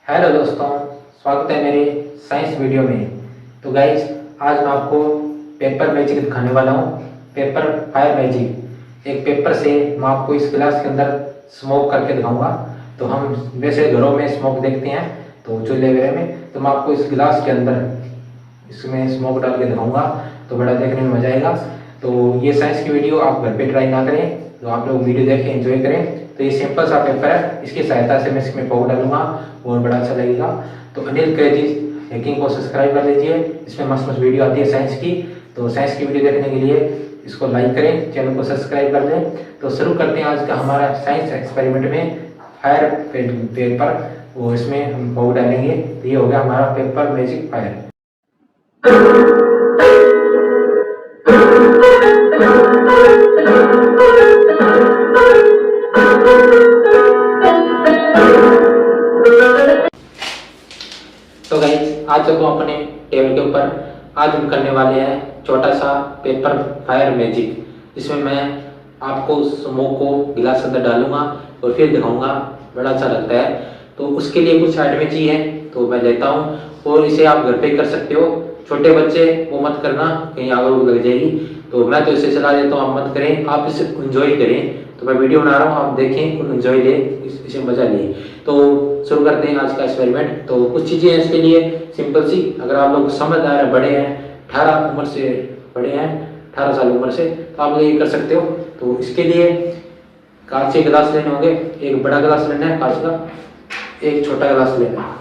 Hello दोस्तों, स्वागत है मेरे साइंस वीडियो में। तो गाइज, आज मैं आपको पेपर मैजिक दिखाने वाला हूँ। Paper fire magic. एक पेपर से मैं आपको इस गिलास के अंदर स्मोक करके दिखाऊंगा। तो हम वैसे घरों में स्मोक देखते हैं, तो चूल्हे वगैरह में, तो मैं आपको इस गिलास के अंदर इसमें स्मोक डाल के दिखाऊंगा। तो बड़ा देखने में मजा आएगा। तो ये साइंस की वीडियो आप घर पे ट्राई ना करें, तो आप लोग वीडियो देखें, एंजॉय करें। तो ये सिंपल सा पेपर है, इसकी सहायता से मैं इसमें पाउडर डालूंगा और बड़ा अच्छा लगेगा। तो अनिल क्रेजी हैकिंग को सब्सक्राइब कर लीजिए, इसमें मस्त मस्त वीडियो आती है साइंस की। तो साइंस की वीडियो देखने के लिए इसको लाइक करें, चैनल को सब्सक्राइब कर दें। तो शुरू करते हैं आज का हमारा साइंस एक्सपेरिमेंट में फायर पेपर। वो इसमें हम पाउडर डालेंगे। तो ये हो गया हमारा पेपर मैजिक फायर। तो गाइस, आज चलते हैं अपने टेबल के ऊपर। आज हम करने वाले हैं छोटा सा पेपर फायर मैजिक, जिसमें मैं आपको स्मोक को गिलास के अंदर डालूंगा और फिर दिखाऊंगा। बड़ा अच्छा लगता है। तो उसके लिए कुछ आइटमें चाहिए, तो मैं लेता हूँ। और इसे आप घर पे कर सकते हो। छोटे बच्चे वो मत करना, कहीं आग लग जाएगी। तो मैं तो इसे चला देता हूँ, आप मत करें, आप इसे इंजॉय करें। तो मैं वीडियो बना रहा हूँ, आप देखें और इंजॉय लें, इसे मजा लें। तो शुरू करते हैं आज का एक्सपेरिमेंट। तो कुछ चीज़ें हैं इसके लिए सिंपल सी। अगर आप लोग समझदार हैं, बड़े हैं, 18 उम्र से बड़े हैं, 18 साल उम्र से, तो आप लोग ये कर सकते हो। तो इसके लिए कांच के गिलास लेने होंगे। एक बड़ा गिलास लेना है कांच का, एक छोटा गिलास लेना है।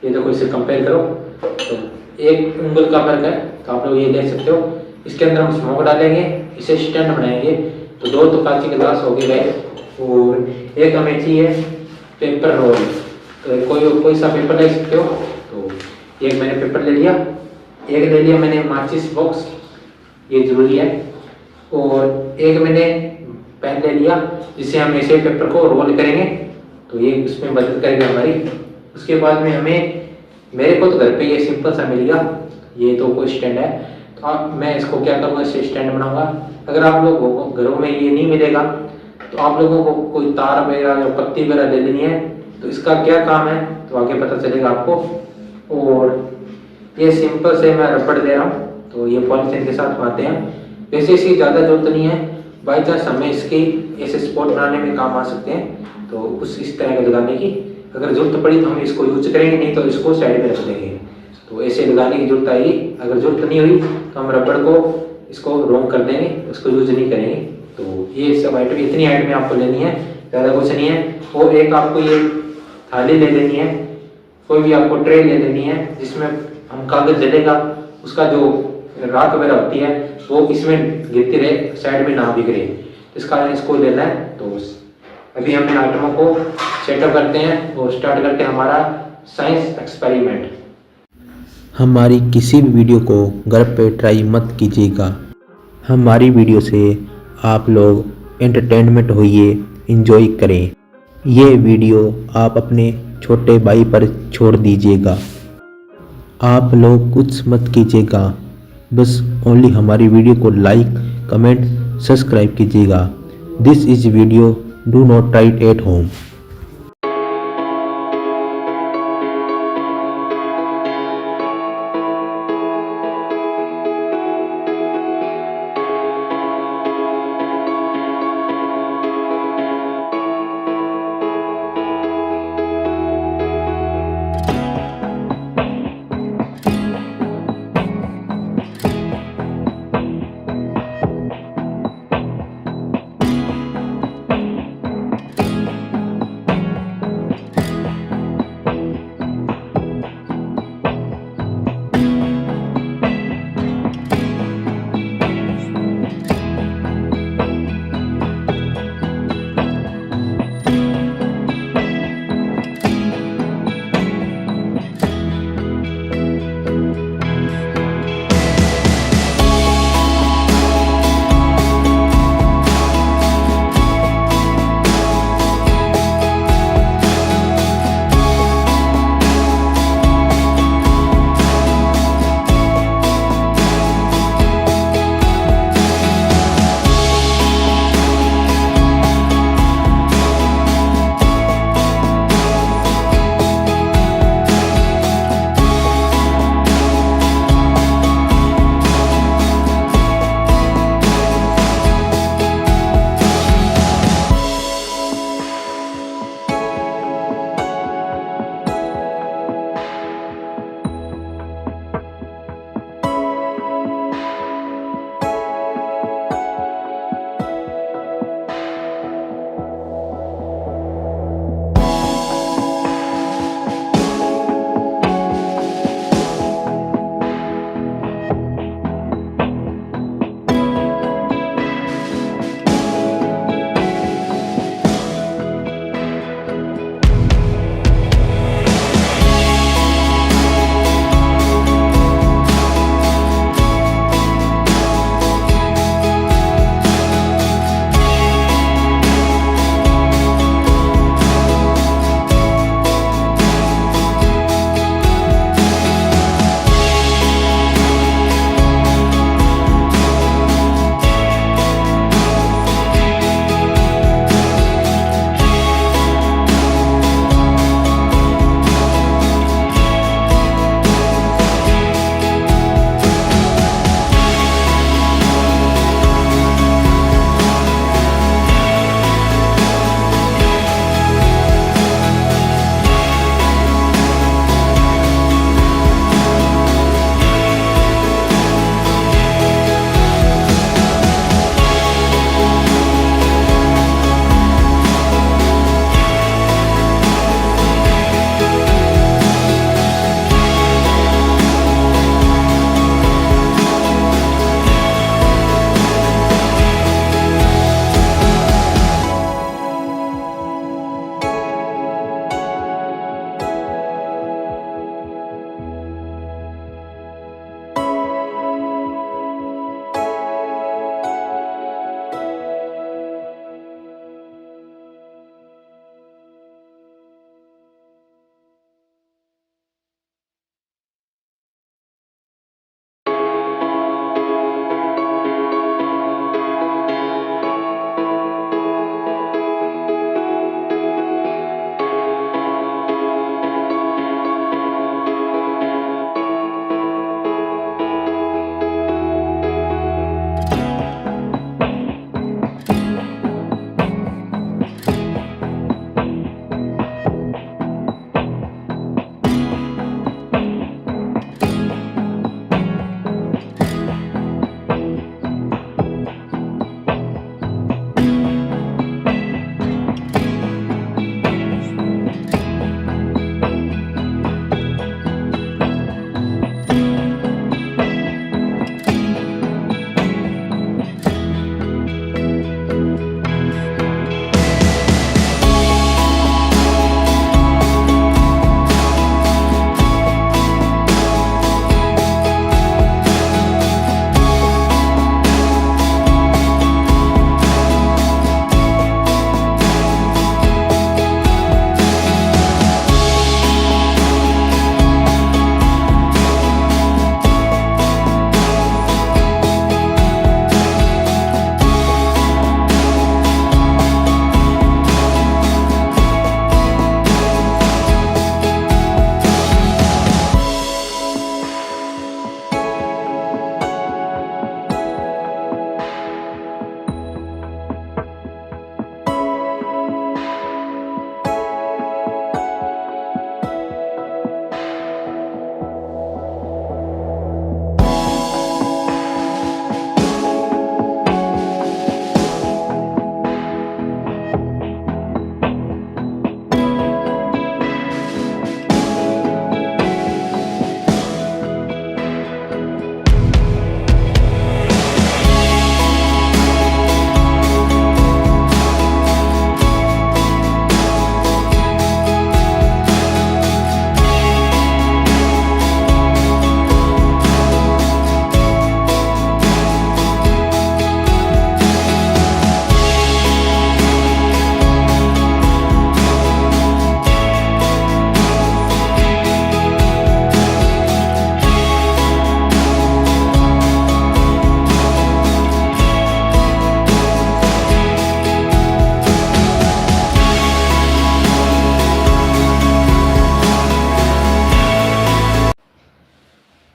ये देखो, इसे कंपेयर करो तो एक उंगल का फर्क है। तो आप लोग ये देख सकते हो। इसके अंदर हम स्मोक डालेंगे, इसे स्टैंड बनाएंगे। तो दो तो कांच के गिलास हो गए। और एक हमें चाहिए पेपर रोल। तो कोई सा पेपर ले सकते हो। तो एक मैंने पेपर ले लिया, एक ले लिया मैंने माचिस बॉक्स, ये जरूरी है। और एक मैंने पेन ले लिया, जिससे हम ऐसे पेपर को रोल करेंगे। तो ये उसमें मदद करेगा हमारी। उसके बाद में हमें, मेरे को तो घर पे ये सिंपल सा मिल गया, ये तो कोई स्टैंड है। तो अब मैं इसको क्या करूँगा, इसे स्टैंड बनाऊंगा। अगर आप लोगों को घरों में ये नहीं मिलेगा, तो आप लोगों को कोई तार वगैरह या पत्ती वगैरह ले लेनी है। तो इसका क्या काम है तो आगे पता चलेगा आपको। और ये सिंपल से मैं रबड़ दे रहा हूँ, तो ये पॉलीथीन के साथ आते हैं। वैसे इसकी ज़्यादा जरूरत नहीं है, बाई चांस हमें इसकी ऐसे स्पॉट बनाने में काम आ सकते हैं। तो उस इस तरह के लगाने की अगर जरूरत पड़ी तो हम इसको यूज करेंगे, नहीं तो इसको साइड में रख देंगे। तो ऐसे लगाने की जरूरत आएगी। अगर जरूरत नहीं हुई तो हम रबड़ को इसको रोंग कर देंगे, उसको यूज नहीं करेंगे। तो ये सब आइटम, इतनी आइटमें आपको लेनी है, ज़्यादा कुछ नहीं है। और एक आपको ये थाली ले लेनी है, कोई भी आपको ट्रे ले लेनी है, जिसमें हम कागज जलेगा, उसका जो राख वगैरह होती है वो इसमें गिरती रहे, साइड में ना बिखरे। इस कारण इसको लेना है। तो अभी हम इन आइटमों को सेटअप करते हैं और स्टार्ट करते हैं हमारा साइंस एक्सपेरिमेंट। हमारी किसी भी वीडियो को घर पे ट्राई मत कीजिएगा। हमारी वीडियो से आप लोग एंटरटेनमेंट होइए, एंजॉय करें। ये वीडियो आप अपने छोटे भाई पर छोड़ दीजिएगा। आप लोग कुछ मत कीजिएगा, बस ओनली हमारी वीडियो को लाइक, कमेंट, सब्सक्राइब कीजिएगा। This is video, do not try it at home.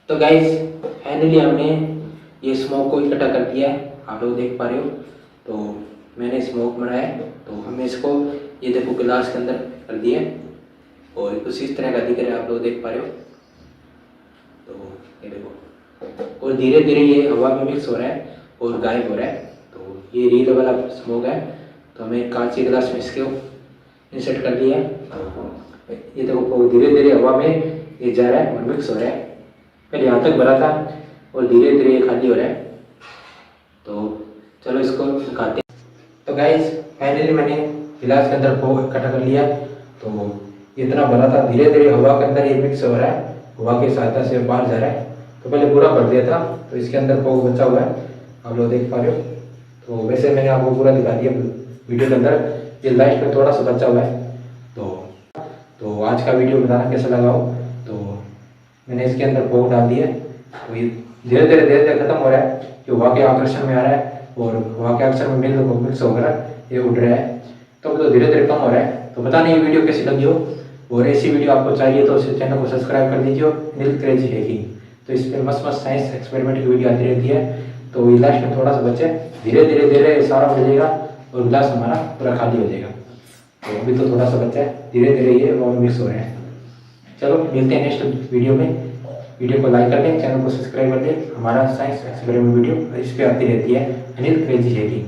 तो गाइस फाइनली हमने ये स्मोक को इकट्ठा कर दिया है, आप लोग देख पा रहे हो। तो मैंने स्मोक बनाया है, तो हमने इसको ये देखो गिलास के अंदर कर दिया है और कुछ इस तरह का दिख रहा है, आप लोग देख पा रहे हो। तो ये देखो और धीरे धीरे ये हवा में मिक्स हो रहा है और गायब हो रहा है। तो ये रील वाला स्मोक है, तो हमें कांच के गिलास में इसको इंसर्ट कर दिया है। ये देखो धीरे धीरे हवा में ये जा रहा है और मिक्स हो रहा है। पहले यहाँ तक भरा था और धीरे धीरे ये खाली हो रहा है। तो चलो इसको दिखाते हैं। तो गाइस फाइनली मैंने गिलास के अंदर को इकट्ठा कर लिया। तो इतना भरा था, धीरे धीरे हवा के अंदर ये मिक्स हो रहा है, हवा की सहायता से बाहर जा रहा है। तो पहले पूरा भर दिया था, तो इसके अंदर को बचा हुआ है, आप लोग देख पा रहे हो। तो वैसे मैंने आपको पूरा दिखा दिया वीडियो के अंदर, ये लास्ट में थोड़ा सा बचा हुआ है। तो आज का वीडियो बताना कैसा लगा हो। तो मैंने इसके अंदर फोक डाल दिया, तो ये धीरे धीरे खत्म हो रहा है, कि हवा के आकर्षण में आ रहा है और हवा के आकर्षण में मिक्स होकर ये उड़ रहा है। तो धीरे धीरे कम हो रहा है। तो पता नहीं ये वीडियो कैसी लगी हो, और ऐसी वीडियो आपको चाहिए तो इस चैनल को सब्सक्राइब कर दीजिए। अनिल क्रेजी है ही, तो इस पर मस्त मस्त साइंस एक्सपेरिमेंट की वीडियो आती रहती है। तो ये लास्ट में थोड़ा सा बचे, धीरे धीरे सारा हो जाएगा और गिलास हमारा पूरा खाली हो जाएगा। तो अभी तो थोड़ा सा बचा है, धीरे धीरे ये और मिक्स हो रहे हैं। चलो मिलते हैं नेक्स्ट वीडियो में। वीडियो को लाइक कर दें, चैनल को सब्सक्राइब कर दें। हमारा साइंस एक्सपेरिमेंट वीडियो इस पर आती रहती है, अनिल क्रेजी है ही।